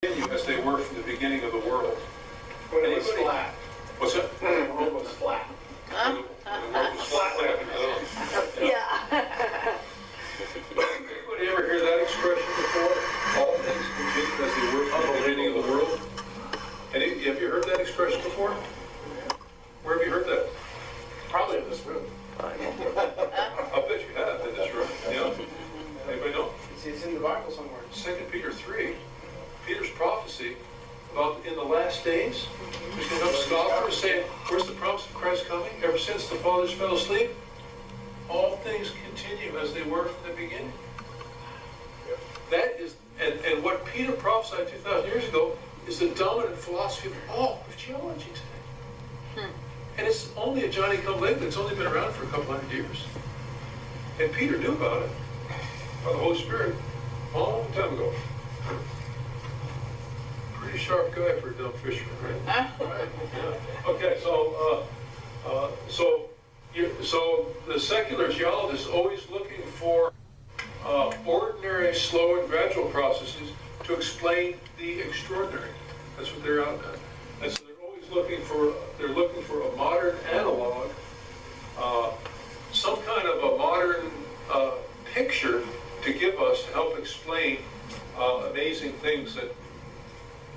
continue as they were from the beginning of the world. When it was flat. What's that? When the world was flat. When the world was flat. Yeah. Anybody ever hear that expression before? All things continue as they were from the beginning of the world. Have you heard that expression before? Where have you heard that? Probably in this room. I'll bet you have in this room. Yeah. Anybody know? It's in the Bible somewhere. 2 Peter 3, Peter's prophecy about in the last days, there's going to come scoffers saying, where's the promise of Christ coming? Ever since the fathers fell asleep, all things continue as they were from the beginning. That is, and what Peter prophesied 2,000 years ago is the dominant philosophy of all of geology today. And it's only a Johnny-come-lately. It's only been around for a couple hundred years. And Peter knew about it by the Holy Spirit a long time ago. Pretty sharp guy for a dumb fisherman, right? Right. Yeah. Okay, so the secular geologist is always looking for ordinary, slow, and gradual processes to explain the extraordinary. That's what they're out at. And so they're always looking for a modern analog, some kind of a modern picture to give us to help explain amazing things that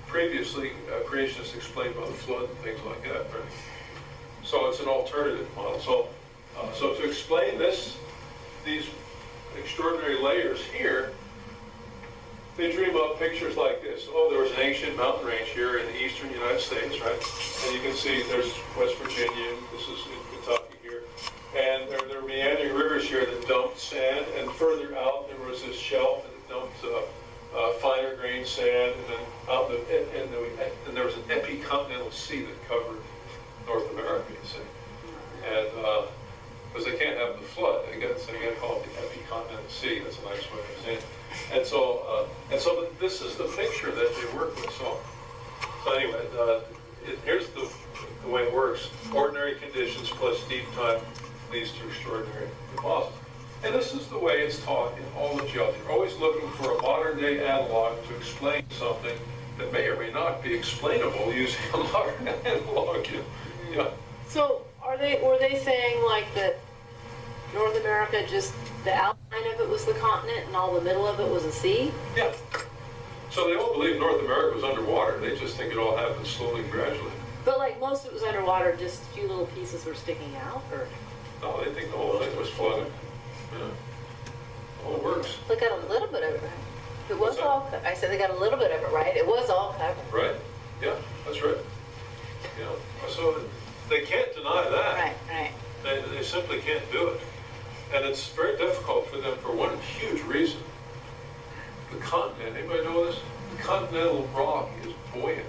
previously creationists explained by the flood and things like that. Right? So it's an alternative model. So to explain these extraordinary layers here, they dream up pictures like this. Oh, there was an ancient mountain range here in the eastern United States, right? And you can see there's West Virginia, this is in Kentucky here. And there are meandering rivers here that dumped sand, and further out there was this shelf that dumped finer grained sand, and then out and there was an epicontinental sea that covered North America, you see. And because they can't have the flood, they got to call it the epicontinental sea. That's a nice way of saying it. And so this is the picture that they work with. So anyway, here's the way it works. Ordinary conditions plus deep time leads to extraordinary deposits. And this is the way it's taught in all of geology. We're always looking for a modern-day analog to explain something that may or may not be explainable using a modern analog. Yeah. So were they saying like that North America, just the outline of it was the continent and all the middle of it was a sea? Yeah. So they all believe North America was underwater. They just think it all happened slowly and gradually. But like most of it was underwater, just a few little pieces were sticking out, or? No, they think the whole thing was flooded. Yeah. All it works. They got a little bit of it. It was all. I said they got a little bit of it, right? It was all covered. Right. Yeah, that's right. Yeah. So they can't deny that. Right. They simply can't do it. And it's very difficult for them for one huge reason. The continent, anybody know this? The continental rock is buoyant.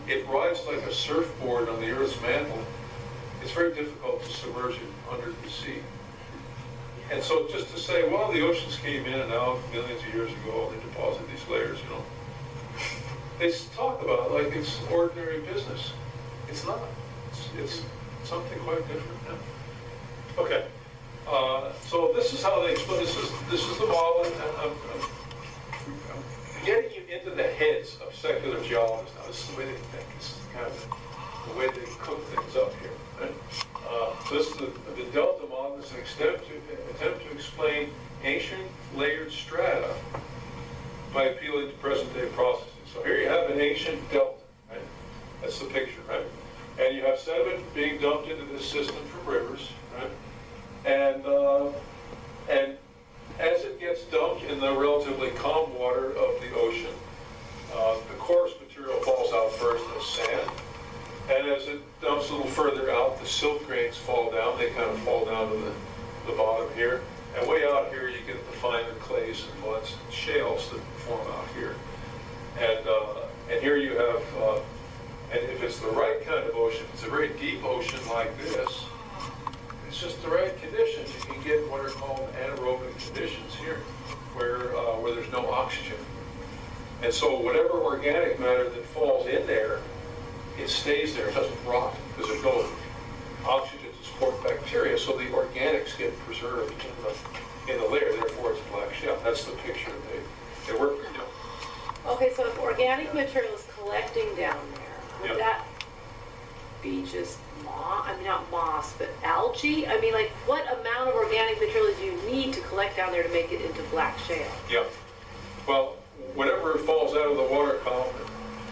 It rides like a surfboard on the Earth's mantle. It's very difficult to submerge it under the sea. And so just to say, well, the oceans came in and out millions of years ago, they deposited these layers, They talk about it like it's ordinary business. It's not. It's something quite different. Yeah. Okay. So this is how they explain. This is the model. I'm getting you into the heads of secular geologists. Now, this is the way they think. This is kind of the way they cook things up here. Right? So this is the delta model. Is an attempt to explain ancient layered strata by appealing to present-day processes. So here you have an ancient delta. Right? That's the picture, right? And you have sediment being dumped into this system from rivers, right? And as it gets dumped in the relatively calm water of the ocean, the coarse material falls out first as sand. And as it dumps a little further out, the silt grains fall down. They kind of fall down to the bottom here. And way out here, you get the finer clays and muds and shales that form out here. And here you have, and if it's the right kind of ocean, if it's a very deep ocean like this, it's just the right conditions. You can get what are called anaerobic conditions here, where there's no oxygen. And so whatever organic matter that falls in there, it stays there. It doesn't rot because there's no oxygen to support bacteria. So the organics get preserved in the layer. Therefore, it's black shale. That's the picture they work with. Okay, so if organic material is collecting down there, Yep. would that be just I mean, not moss, but algae? I mean, like, what amount of organic material do you need to collect down there to make it into black shale? Yeah. Well, whenever it falls out of the water column,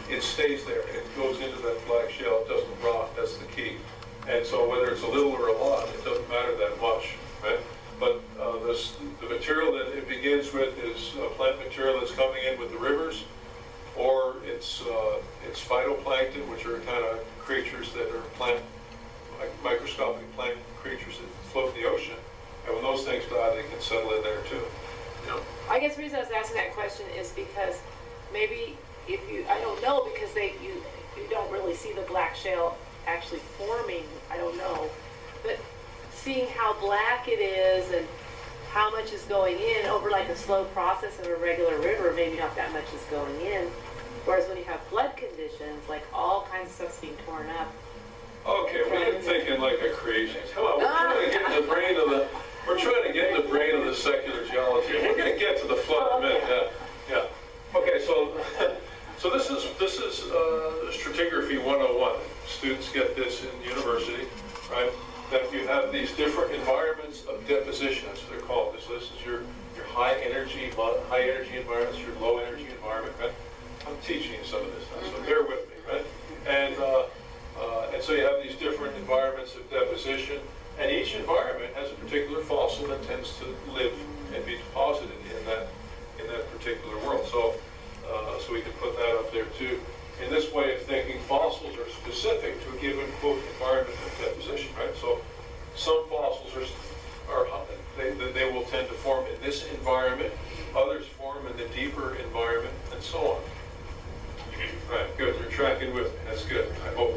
it stays there. It goes into that black shale. It doesn't rot. That's the key. And so whether it's a little or a lot, it doesn't matter that much, right? But the material that it begins with is plant material that's coming in with the rivers, or it's phytoplankton, which are kind of creatures that are microscopic plant creatures that float in the ocean. And when those things die, they can settle in there too. You know? I guess the reason I was asking that question is because maybe if you, I don't know, because you don't really see the black shale actually forming, I don't know. But seeing how black it is and how much is going in over like a slow process of a regular river, maybe not that much is going in. Whereas when you have flood conditions, like all kinds of stuff's being torn up. Okay, we're thinking like a creation. Come on, we're trying to get in the brain of the secular geology. We're going to get to the flood in a minute. Yeah. Okay, so this is stratigraphy 101. Students get this in university, right? That you have these different environments of deposition. That's what they're called. So this is your high energy environments, your low energy environment. Right? I'm teaching you some of this now, so bear with me, right? And so you have these different environments of deposition, and each environment has a particular fossil that tends to live and be deposited in that particular world. So we can put that up there too. In this way of thinking, fossils are specific to a given, quote, environment of deposition, right? So some fossils they will tend to form in this environment, others form in the deeper environment, and so on. Right, good, you're tracking with me, that's good, I hope.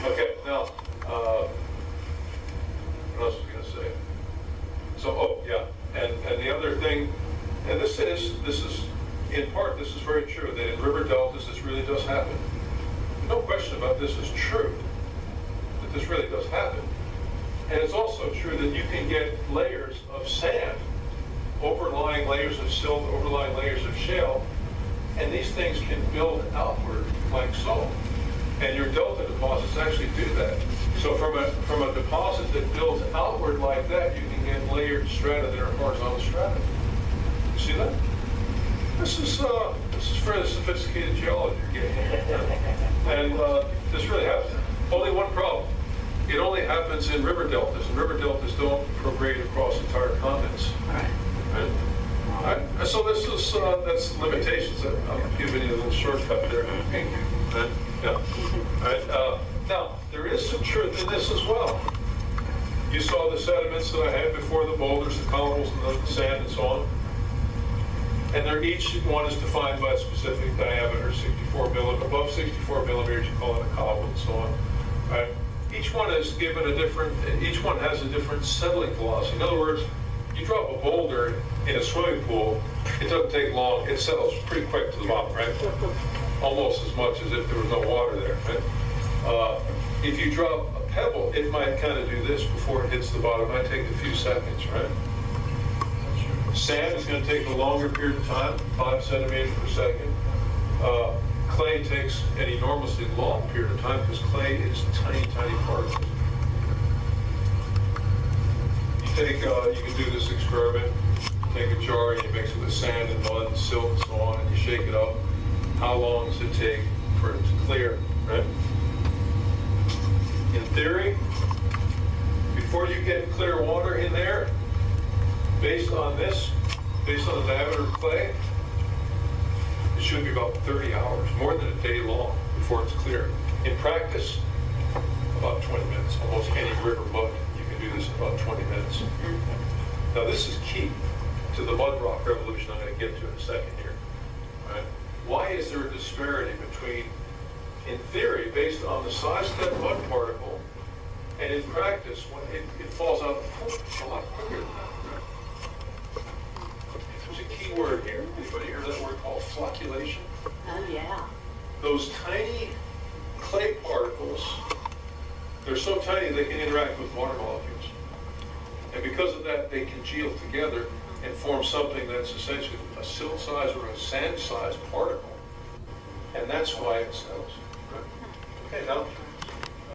Okay, now, what else was I going to say? So, and the other thing, and this is, in part, this is very true, that in river deltas this really does happen. No question about this is true, that this really does happen. And it's also true that you can get layers of sand, overlying layers of silt, overlying layers of shale, and these things can build outward like so. And your delta deposits actually do that. So from a deposit that builds outward like that, you can get layered strata that are horizontal strata. You see that? This is fairly sophisticated geology you're getting here. And this really happens. Only one problem. It only happens in river deltas, and river deltas don't prograde across entire continents. Right? So this is that's limitations. I'm giving you a little shortcut there. Thank you. Right? Yeah. Right. Now there is some truth in this as well. You saw the sediments that I had before, the boulders, the columns, and the sand, and so on. And each one is defined by a specific diameter, 64 millimeters. Above 64 millimeters, you call it a column, and so on. Right? Each one is given each one has a different settling velocity. In other words, you drop a boulder in a swimming pool, it doesn't take long, it settles pretty quick to the bottom, right? Almost as much as if there was no water there, right? If you drop a pebble, it might kind of do this before it hits the bottom. It might take a few seconds, right? Sand is going to take a longer period of time, 5 centimeters per second. Clay takes an enormously long period of time because clay is tiny, tiny particles. You can do this experiment. Take a jar and you mix it with sand and mud and silt and so on, and you shake it up. How long does it take for it to clear, right? In theory, before you get clear water in there, based on the diameter of clay, it should be about 30 hours, more than a day long before it's clear. In practice, about 20 minutes. Almost any river mud, you can do this in about 20 minutes. Now this is key to the mud rock revolution I'm going to get to in a second here. Right? Why is there a disparity between, in theory, based on the size of that mud particle, and in practice, when it falls out a lot quicker than that? There's a key word here. Anybody hear that word called flocculation? Oh, yeah. Those tiny clay particles, they're so tiny they can interact with water molecules. And because of that, they congeal together and form something that's essentially a silt size or a sand size particle. And that's why it settles. Okay, now,